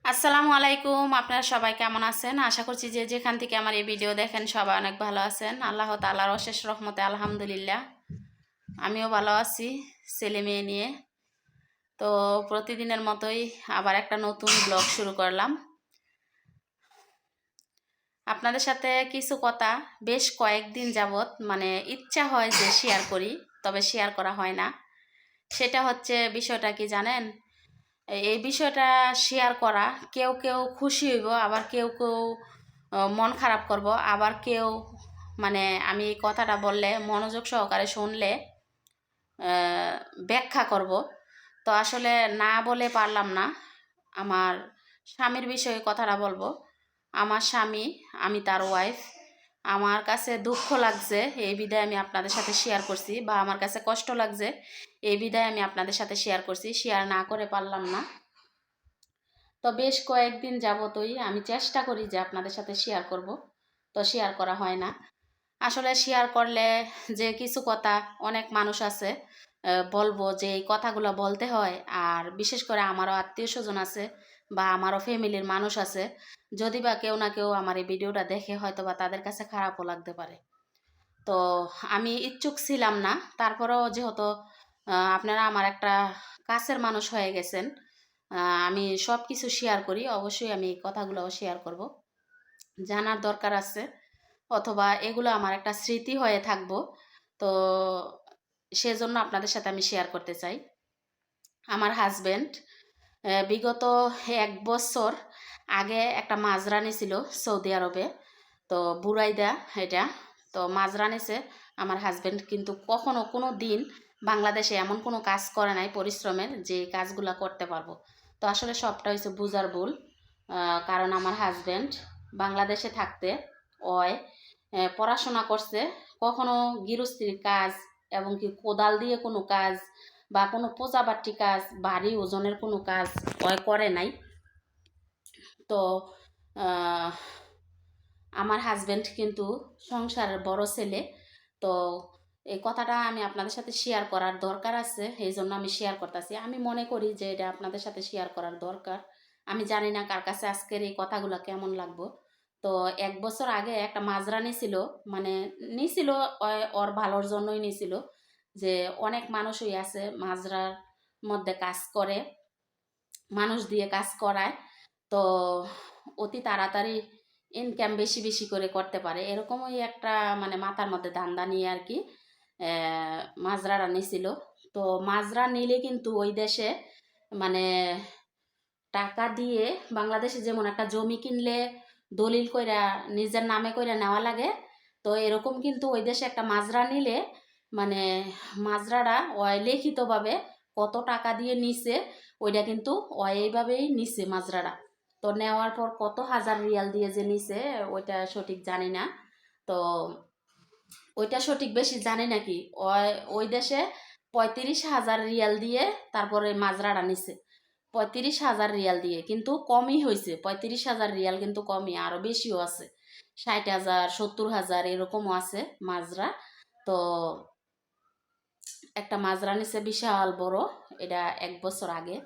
আসসালামু আলাইকুম। আপনারা সবাই কেমন আছেন? আশা করছি যে যেখান থেকে আমার এই ভিডিও দেখেন সবাই অনেক ভালো আছেন। আল্লাহ তাআলার অশেষ রহমতে আলহামদুলিল্লাহ আমিও ভালো আছি ছেলে মেয়ে নিয়ে। তো প্রতিদিনের মতোই আবার একটা নতুন ব্লগ শুরু করলাম। আপনাদের সাথে কিছু কথা বেশ কয়েকদিন যাবত ইচ্ছা হয় যে শেয়ার করি, তবে শেয়ার করা হয় না। সেটা হচ্ছে বিষয়টা কি জানেন? এই বিষয়টা শেয়ার করা, কেউ কেউ খুশি হইব, আবার কেউ কেউ মন খারাপ করব, আবার কেউ আমি এই কথাটা বললে মনোযোগ সহকারে শুনলে ব্যাখ্যা করব। তো আসলে না বলে পারলাম না। আমার স্বামীর বিষয়ে কথাটা বলবো। আমার স্বামী, আমি তার ওয়াইফ। আমার কাছে দুঃখ লাগছে এই বিদায় আমি আপনাদের সাথে শেয়ার করছি, বা আমার কাছে কষ্ট লাগছে এই বিদায় আমি আপনাদের সাথে শেয়ার করছি, শেয়ার না করে পারলাম না। তো বেশ কয়েকদিন যাবতই আমি চেষ্টা করি যে আপনাদের সাথে শেয়ার করব, তো শেয়ার করা হয় না। আসলে শেয়ার করলে যে কিছু কথা অনেক মানুষ আছে বলবো যে এই কথাগুলো বলতে হয়, আর বিশেষ করে আমারও আত্মীয় স্বজন আছে বা আমারও ফ্যামিলির মানুষ আছে, যদি বা কেউ না কেউ আমার এই ভিডিওটা দেখে হয়তো বা তাদের কাছে খারাপও লাগতে পারে। তো আমি ইচ্ছুক ছিলাম না, তারপরেও যেহেতু আপনারা আমার একটা কাছের মানুষ হয়ে গেছেন, আমি সব কিছু শেয়ার করি, অবশ্যই আমি এই কথাগুলোও শেয়ার করব। জানার দরকার আছে, অথবা এগুলো আমার একটা স্মৃতি হয়ে থাকবো। তো সেজন্য আপনাদের সাথে আমি শেয়ার করতে চাই। আমার হাজবেন্ড বিগত 1 বছর আগে একটা মাজরা নিছিল সৌদি আরবে, তো বুরাইদা এটা। তো মাজরা নিছে আমার হাজবেন্ড, কিন্তু কখনো কোনো দিন বাংলাদেশে এমন কোনো কাজ করে নাই পরিশ্রমের যে কাজগুলা করতে পারবো। তো আসলে সবটা হয়েছে বুঝার ভুল। কারণ আমার হাজবেন্ড বাংলাদেশে থাকতে ওয় পড়াশোনা করছে, কখনো গৃহস্থির কাজ এবং কি কোদাল দিয়ে কোনো কাজ বা কোনো পূজাবাটি কাজ, ভারী ওজনের কোনো কাজ ওয় করে নাই। তো আহ, আমার হাজবেন্ড কিন্তু সংসারের বড় ছেলে। তো এই কথাটা আমি আপনাদের সাথে শেয়ার করার দরকার আছে, এই জন্য আমি শেয়ার করতেছি। আমি মনে করি যে এটা আপনাদের সাথে শেয়ার করার দরকার। আমি জানি না কার কাছে আজকের এই কথাগুলো কেমন লাগবো। তো 1 বছর আগে একটা মাজরা নিছিল, নিছিল ওর ভালোর জন্যই নিছিল। যে অনেক মানুষই আছে মাজরার মধ্যে কাজ করে, মানুষ দিয়ে কাজ করায়, তো অতি তাড়াতাড়ি ইনকাম বেশি বেশি করে করতে পারে, এরকমই একটা মাথার মধ্যে ধান্দা নিয়ে আর কি মাজরারা নিছিল। তো মাজরা নিলে কিন্তু ওই দেশে মানে টাকা দিয়ে, বাংলাদেশে যেমন একটা জমি কিনলে দলিল কইরা নিজের নামে কইরা নেওয়া লাগে, তো এরকম কিন্তু ওই দেশে একটা মাজরা নিলে মানে মাজরাটা ওই লিখিতভাবে কত টাকা দিয়ে নিছে ওইটা কিন্তু ওই এইভাবেই নিছে মাজরাটা। তো নেওয়ার পর কত হাজার রিয়াল দিয়ে যে নিছে ওইটা সঠিক জানি না। তো ওইটা সঠিক বেশি জানি নাকি, ওই ওই দেশে 35,000 রিয়াল দিয়ে তারপরে মাজরাটা নিছে। 35,000 রিয়াল দিয়ে কিন্তু কমই হয়েছে, 35,000 রিয়াল কিন্তু কমই, আরো বেশিও আছে, 60,000 70,000 এরকমও আছে মাজরা। তো একটা মাজরা নিছে বিশাল বড়, এটা 1 বছর আগে।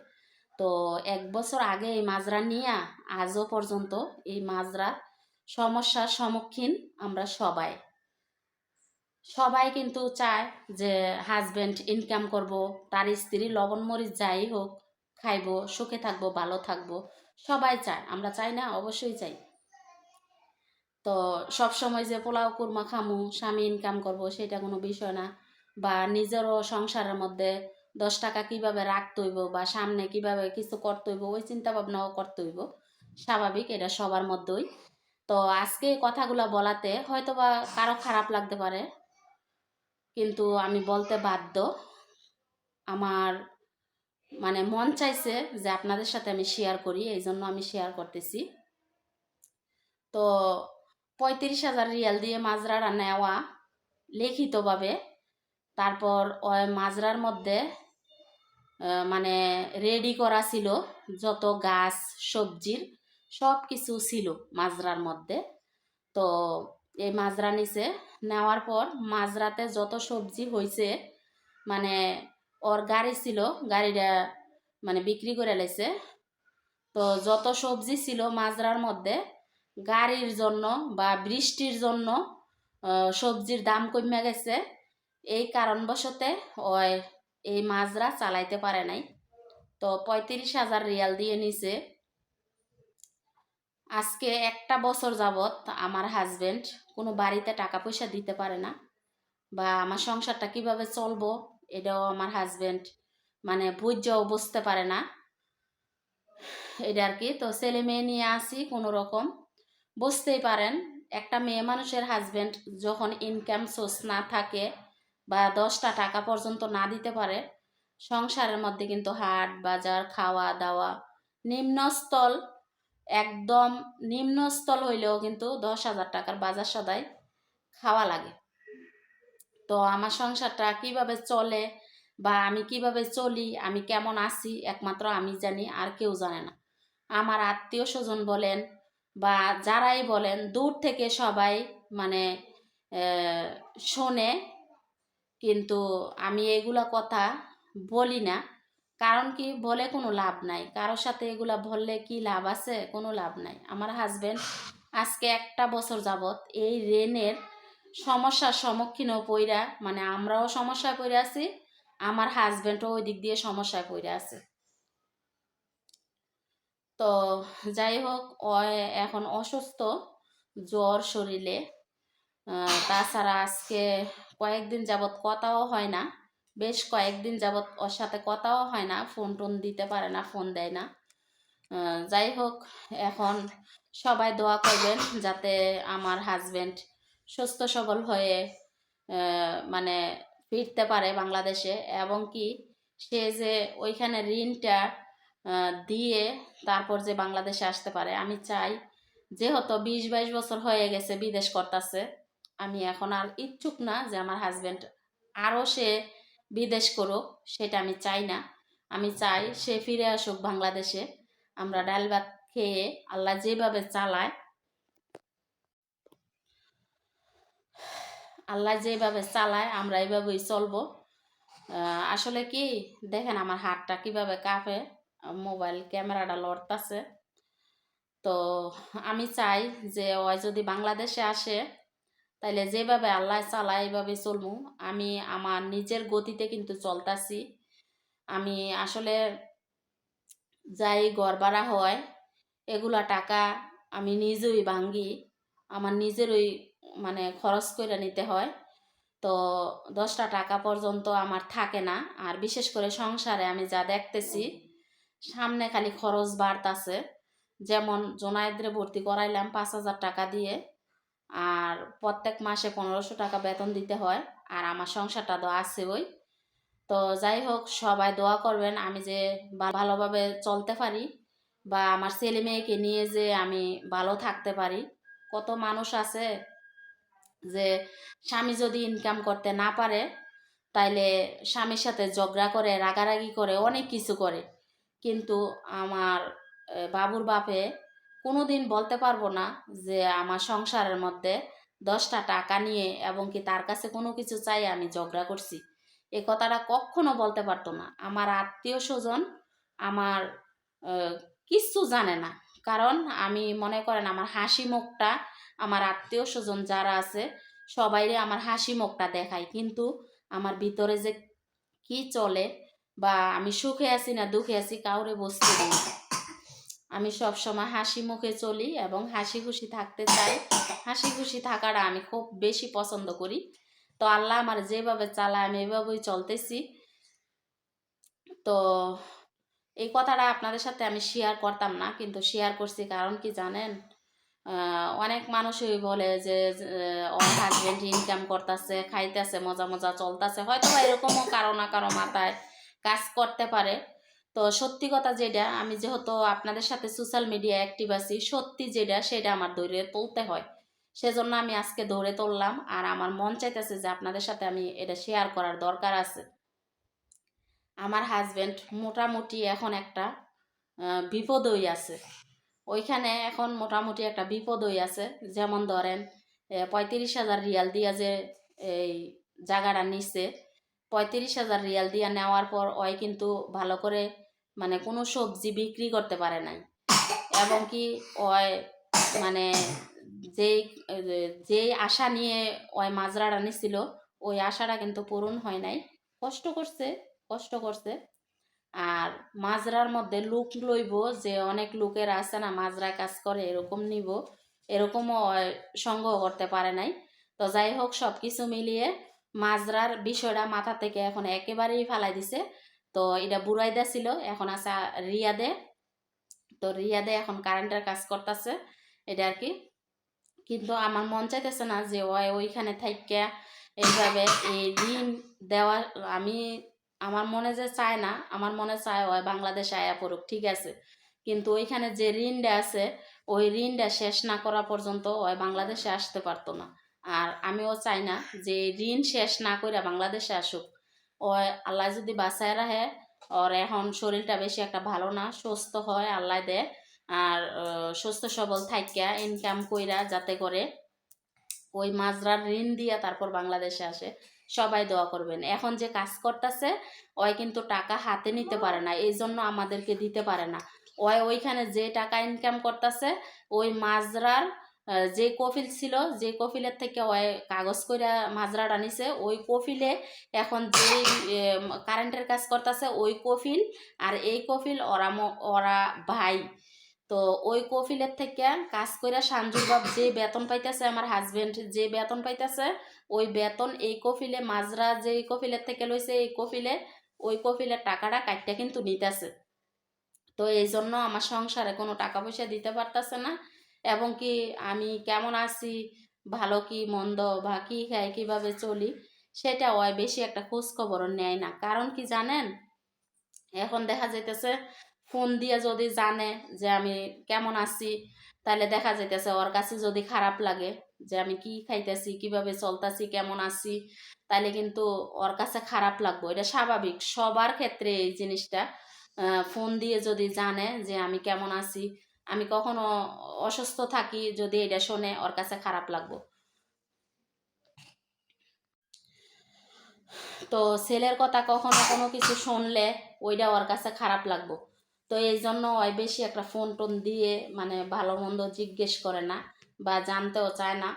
তো 1 বছর আগে এই মাজরা নিয়ে আজও পর্যন্ত এই মাজরার সমস্যার সম্মুখীন আমরা সবাই। সবাই কিন্তু চায় যে হাজবেন্ড ইনকাম করব, তার স্ত্রী লবণ মরিচ যাই হোক খাইবো, সুখে থাকবো, ভালো থাকবো, সবাই চায়। আমরা চাই না? অবশ্যই চাই। তো সব সময় যে পোলাও কুরমা খামু, স্বামী ইনকাম করব, সেটা কোনো বিষয় না। বা নিজেরও সংসারের মধ্যে 10 টাকা কিভাবে রাখতে হইব বা সামনে কিভাবে কিছু করতে হইব, ওই চিন্তা ভাবনাও করতে হইব, স্বাভাবিক, এটা সবার মধ্যেই। তো আজকে এই কথাগুলো বলাতে হয়তো বা কারো খারাপ লাগতে পারে, কিন্তু আমি বলতে বাধ্য। আমার মন চাইছে যে আপনাদের সাথে আমি শেয়ার করি, এই জন্য আমি শেয়ার করতেছি। তো 35,000 রিয়াল দিয়ে মাজরাটা নেওয়া লিখিতভাবে, তারপর ওই মাজরার মধ্যে রেডি করা ছিল যত গাছ সবজির সব কিছু ছিল মাজরার মধ্যে। তো এই মাজরা নিছে, নেওয়ার পর মাজরাতে যত সবজি হয়েছে ওর গাড়ি ছিল, গাড়িটা বিক্রি করে লাইছে। তো যত সবজি ছিল মাজরার মধ্যে গাড়ির জন্য বা বৃষ্টির জন্য সবজির দাম কমে গেছে। এই কারণবশতে ওই এই মাজরা চালাইতে পারে নাই। তো 35,000 রিয়াল দিয়ে নিছে। আজকে একটা বছর যাবত আমার হাজবেন্ড কোনো বাড়িতে টাকা পয়সা দিতে পারে না, বা আমার সংসারটা কিভাবে চলবো এটাও আমার হাজবেন্ড মানে বুঝেও বুঝতে পারে না। এটা আর কি। তো ছেলে মেয়ে নিয়ে আসি কোনো রকম। বুঝতেই পারেন একটা মেয়ে মানুষের হাজবেন্ড যখন ইনকাম সোর্স না থাকে বা 10টা টাকা পর্যন্ত না দিতে পারে, সংসারের মধ্যে কিন্তু হাট বাজার খাওয়া দাওয়া নিম্নস্থল, একদম নিম্নস্থল হইলেও কিন্তু 10,000 টাকার বাজার সদাই খাওয়া লাগে। তো আমার সংসারটা কিভাবে চলে বা আমি কিভাবে চলি, আমি কেমন আছি, একমাত্র আমি জানি, আর কেউ জানে না। আমার আত্মীয় স্বজন বলেন বা যারাই বলেন, দূর থেকে সবাই মানে শোনে, কিন্তু আমি এগুলা কথা বলি না। কারণ কি, বলে কোনো লাভ নাই। কারোর সাথে এগুলা বললে কি লাভ আছে? কোনো লাভ নাই। আমার হাজবেন্ড আজকে একটা বছর যাবত এই ঋণের সমস্যার সম্মুখীন পইরা, মানে আমরাও সমস্যায় পড়ে আছি, আমার হাজবেন্ডও ওই দিক দিয়ে সমস্যায় পড়ে আছে। তো যাই হোক, ও এখন অসুস্থ, জ্বর শরীরে। তাছাড়া আজকে কয়েকদিন যাবৎ কথাও হয় না, বেশ কয়েকদিন যাবৎ ওর সাথে কথাও হয় না, ফোন টোন দিতে পারে না, ফোন দেয় না। যাই হোক, এখন সবাই দোয়া করবেন যাতে আমার হাজবেন্ড সুস্থ সবল হয়ে মানে ফিরতে পারে বাংলাদেশে, এবং কি সে যে ওইখানে ঋণটা দিয়ে তারপর যে বাংলাদেশে আসতে পারে। আমি চাই, যেহেতু 20-22 বছর হয়ে গেছে বিদেশ করতেছে, আমি এখন আর ইচ্ছুক না যে আমার হাজবেন্ড আরও সে বিদেশ করুক, সেটা আমি চাই না। আমি চাই সে ফিরে আসুক বাংলাদেশে, আমরা ডাল ভাত খেয়ে আল্লাহ যেভাবে চালায়, আল্লাহ যেভাবে চালায় আমরা এইভাবেই চলবো। আসলে কি দেখেন আমার হাতটা কিভাবে কাঁপে, মোবাইল ক্যামেরাটা লড়তাছে। তো আমি চাই যে ও যদি বাংলাদেশে আসে, তাইলে যেভাবে আল্লাহ চালায় এইভাবে চলবো। আমি আমার নিজের গতিতে কিন্তু চলতাছি। আমি আসলে যাই ঘর ভাড়া হয় এগুলা টাকা আমি নিজেই ভাঙ্গি, আমার নিজেরই মানে খরচ করে নিতে হয়। তো 10টা টাকা পর্যন্ত আমার থাকে না। আর বিশেষ করে সংসারে আমি যা দেখতেছি, সামনে খালি খরচ বাড়তাছে। যেমন জোনায়েদরে ভর্তি করাইলাম 5,000 টাকা দিয়ে, আর প্রত্যেক মাসে 1500 টাকা বেতন দিতে হয়, আর আমার সংসারটা তো আছে ওই। তো যাই হোক, সবাই দোয়া করবেন আমি যে ভালোভাবে চলতে পারি, বা আমার ছেলে মেয়েকে নিয়ে যে আমি ভালো থাকতে পারি। কত মানুষ আছে যে স্বামী যদি ইনকাম করতে না পারে, তাইলে স্বামীর সাথে ঝগড়া করে, রাগারাগি করে, অনেক কিছু করে, কিন্তু আমার বাবুর বাপে কোনোদিন বলতে পারবো না যে আমার সংসারের মধ্যে 10টা টাকা নিয়ে এবং কি তার কাছে কোনো কিছু চাই আমি ঝগড়া করছি। এ কথাটা কখনো বলতে পারতো না। আমার আত্মীয় স্বজন আমার কিচ্ছু জানে না, কারণ আমি মনে করেন আমার হাসি মুখটা, আমার আত্মীয় স্বজন যারা আছে সবাইরে আমার হাসি মুখটা দেখাই, কিন্তু আমার ভিতরে যে কি চলে বা আমি সুখে আছি না দুঃখে আছি কাউরে বুঝতে দিই না। আমি সবসময় হাসি মুখে চলি এবং হাসি খুশি থাকতে চাই। হাসি খুশি থাকাটা আমি খুব বেশি পছন্দ করি। তো আল্লাহ আমার যেভাবে চালায় আমি এভাবেই চলতেছি। তো এই কথাটা আপনাদের সাথে আমি শেয়ার করতাম না, কিন্তু শেয়ার করছি। কারণ কি জানেন, অনেক মানুষই বলে যে ওর হাজবেন্ড ইনকাম করতেছে, খাইতেছে, মজা মজা চলতেছে, হয়তো বা এরকমও কারো না কারো মাথায় কাজ করতে পারে। তো সত্যি কথা যেটা, আমি যেহেতু আপনাদের সাথে সোশ্যাল মিডিয়া অ্যাক্টিভ আছি, সত্যি যেটা সেটা আমার ধরে তুলতে হয়। সেজন্য আমি আজকে ধরে তুললাম, আর আমার মন চাইতেছে যে আপনাদের সাথে আমি এটা শেয়ার করার দরকার আছে। আমার হাজবেন্ড মোটামুটি এখন একটা বিপদই আছে, ওইখানে এখন মোটামুটি একটা বিপদই আছে। যেমন ধরেন 35,000 রিয়াল দিয়া যে এই জায়গাটা নিচ্ছে, 35,000 রিয়াল দিয়া নেওয়ার পর ওই কিন্তু ভালো করে মানে কোনো সবজি বিক্রি করতে পারে নাই। এবং কি ওই মানে যেই যেই আশা নিয়ে ওই মাজরাটা নিছিল ওই আশাটা কিন্তু পূরণ হয় নাই। কষ্ট করছে। আর মাজরার মধ্যে লুক লইব যে অনেক লোকের আছে না মাজরা কাজ করে এরকম নিব, এরকমও সংগ্রহ করতে পারে নাই। তো যাই হোক সব কিছু মিলিয়ে মাজরার বিষয়টা মাথা থেকে এখন একেবারেই ফালাই দিছে। তো এটা বুড়াইদা ছিল, এখন আছে রিয়াদে। তো রিয়াদে এখন কারেন্টের কাজ করতেছে এটা আর কি। কিন্তু আমার মন চাইতেছে না যে ওইখানে থাইকা এইভাবে এই ঋণ দেওয়া। আমি আমার মনে যে চায় না, আমার মনে চায় ওই বাংলাদেশে আয়া পড়ুক, ঠিক আছে, কিন্তু ওইখানে যে ঋণটা আছে ওই ঋণটা শেষ না করা পর্যন্ত ওই বাংলাদেশে আসতে পারতো না। আর আমিও চাই না যে ঋণ শেষ না করে বাংলাদেশে আসুক। ওই আল্লাহ যদি বাঁচায় রাখে, ওর এখন শরীরটা বেশি একটা ভালো না, সুস্থ হয় আল্লাহ দে। আর সুস্থ সবল থাইকা ইনকাম কইরা যাতে করে ওই মাজরার ঋণ দিয়া তারপর বাংলাদেশে আসে। সবাই দোয়া করবেন। এখন যে কাজ করতেছে ওই কিন্তু টাকা হাতে নিতে পারে না, এই জন্য আমাদেরকে দিতে পারে না। ওইখানে যে টাকা ইনকাম করতেছে ওই মাজরার যে কফিল ছিল, যে কফিলের থেকে ওই কাগজ কইরা মাজরাটা নিছে, ওই কফিলে এখন যে কারেন্টের কাজ করতেছে ওই কফিল আর এই কফিল ওরা ভাই। তো ওই কফিলের থেকে কাজ করে সানজুর বাপ যে বেতন পাইতেছে, আমার হাজবেন্ড যে বেতন পাইতেছে, ওই বেতন এই কফিলে মাজরা যে কফিলের থেকে লইছে এই কফিলে ওই কফিলের টাকাটা কাটতে কিন্তু নিতেছে। তো এই জন্য আমার সংসারে কোনো টাকা পয়সা দিতে পারতেছে না। এবং কি আমি কেমন আছি, ভালো কি মন্দ বা কি খাই কিভাবে চলি সেটা ওই বেশি একটা খোঁজ খবরও নেয় না। কারণ কি জানেন, এখন দেখা যাইতেছে ফোন দিয়ে যদি জানে যে আমি কেমন আছি, তাহলে দেখা যাইতেছে ওর কাছে যদি খারাপ লাগে যে আমি কি খাইতেছি কিভাবে চলতেছি কেমন আছি, তাহলে কিন্তু ওর কাছে খারাপ লাগবো। এটা স্বাভাবিক সবার ক্ষেত্রে এই জিনিসটা। ফোন দিয়ে যদি জানে যে আমি কেমন আছি, আমি কখনো অসুস্থ থাকি, যদি এটা শোনে ওর কাছে খারাপ লাগবো। তো ছেলের কথা কখনো কোনো কিছু শুনলে ওইটা ওর কাছে খারাপ লাগবো। তো এই জন্য ওই বেশি একটা ফোন টোন দিয়ে মানে ভালো মন্দ জিজ্ঞেস করে না বা জানতেও চায় না।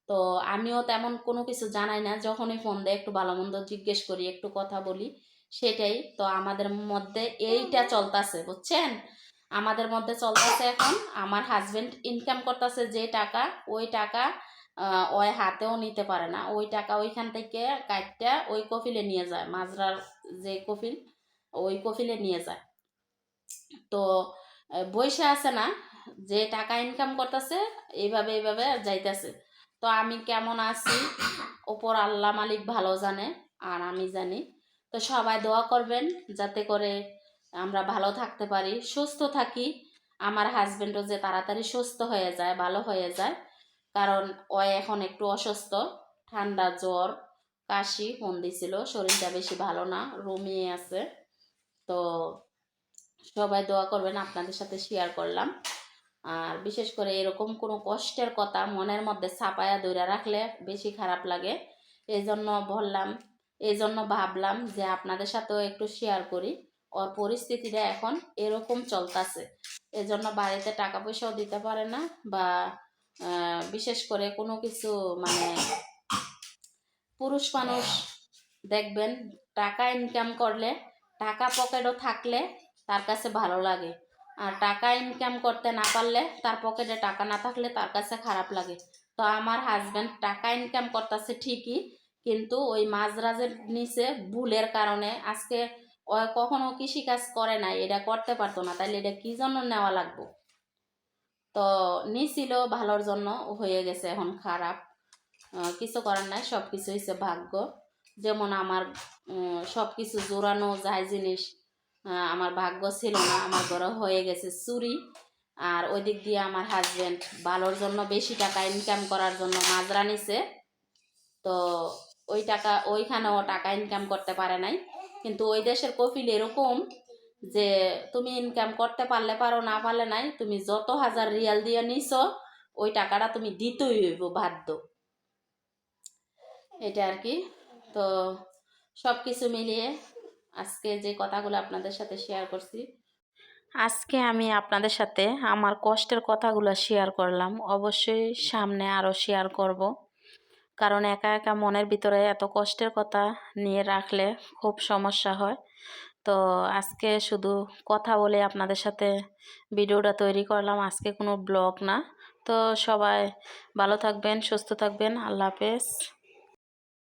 তো আমিও তেমন কোনো কিছু জানাই না, যখনই ফোন দেয় একটু ভালো মন্দ জিজ্ঞেস করি, একটু কথা বলি, সেটাই। তো আমাদের মধ্যে এইটা চলতেছে বুঝছেন, আমাদের মধ্যে চলতেছে এখন। আমার হাজবেন্ড ইনকাম করতেছে যে টাকা, ওই টাকা ওই হাতেও নিতে পারে না। ওই টাকা ওইখান থেকে কাটটা ওই কফিলে নিয়ে যায়, মাজরার যে কফিল ওই কফিলে নিয়ে যায়। তো বইসা আছে না, যে টাকা ইনকাম করতেছে এইভাবে এইভাবে যাইতেছে। তো আমি কেমন আছি ওপর আল্লাহ মালিক ভালো জানে, আর আমি জানি। তো সবাই দোয়া করবেন যাতে করে আমরা ভালো থাকতে পারি, সুস্থ থাকি। আমার হাজবেন্ডও যে তাড়াতাড়ি সুস্থ হয়ে যায়, ভালো হয়ে যায়। কারণ ও এখন একটু অসুস্থ, ঠান্ডা জ্বর কাশি ফোন দিছিল, শরীরটা বেশি ভালো না, রুমিয়ে আছে। তো সবাই দোয়া করবেন, আপনাদের সাথে শেয়ার করলাম। আর বিশেষ করে এরকম কোনো কষ্টের কথা মনের মধ্যে ছাপায়া ধরে রাখলে বেশি খারাপ লাগে। এই জন্য বললাম, এই জন্য ভাবলাম যে আপনাদের সাথেও একটু শেয়ার করি। ওর পরিস্থিতিটা এখন এরকম চলতেছে, এজন্য বাড়িতে টাকা পয়সাও দিতে পারে না, বা বিশেষ করে কোনো কিছু মানে পুরুষ মানুষ দেখবেন টাকা ইনকাম করলে, টাকা পকেটও থাকলে তার কাছে ভালো লাগে। আর টাকা ইনকাম করতে না পারলে, তার পকেটে টাকা না থাকলে তার কাছে খারাপ লাগে। তো আমার হাজব্যান্ড টাকা ইনকাম করতেছে ঠিকই, কিন্তু ওই মাঝরাজের নিচে ভুলের কারণে আজকে ও কখনো কৃষিকাজ করে নাই, এটা করতে পারতো না, তাইলে এটা কি জন্য নেওয়া লাগবে। তো নিছিল ভালোর জন্য, হয়ে গেছে এখন খারাপ। কিছু করার নাই, সব কিছু হচ্ছে ভাগ্য। যেমন আমার সব কিছু জোরানো যায় জিনিস আমার ভাগ্য ছিল না, আমার ঘরে হয়ে গেছে চুরি। আর ওই দিক দিয়ে আমার হাজব্যান্ড ভালোর জন্য বেশি টাকা ইনকাম করার জন্য মাজরা নিছে। তো ওই টাকা ওইখানেও টাকা ইনকাম করতে পারে নাই। কিন্তু ওই দেশের কফিল এরকম যে তুমি ইনকাম করতে পারলে পারো, না পারলে নাই, তুমি যত হাজার রিয়াল দিয়ে নিছো ওই টাকাটা তুমি দিতেই হইব বাধ্য, এটা আর কি। তো সব কিছু মিলিয়ে আজকে যে কথাগুলো আপনাদের সাথে শেয়ার করছি, আজকে আমি আপনাদের সাথে আমার কষ্টের কথাগুলো শেয়ার করলাম, অবশ্যই সামনে আরও শেয়ার করব। কারণ একা একা মনের ভিতরে এত কষ্টের কথা নিয়ে রাখলে খুব সমস্যা হয়। তো আজকে শুধু কথা বলে আপনাদের সাথে ভিডিওটা তৈরি করলাম, আজকে কোনো ব্লগ না। তো সবাই ভালো থাকবেন, সুস্থ থাকবেন, আল্লাহ হাফেজ।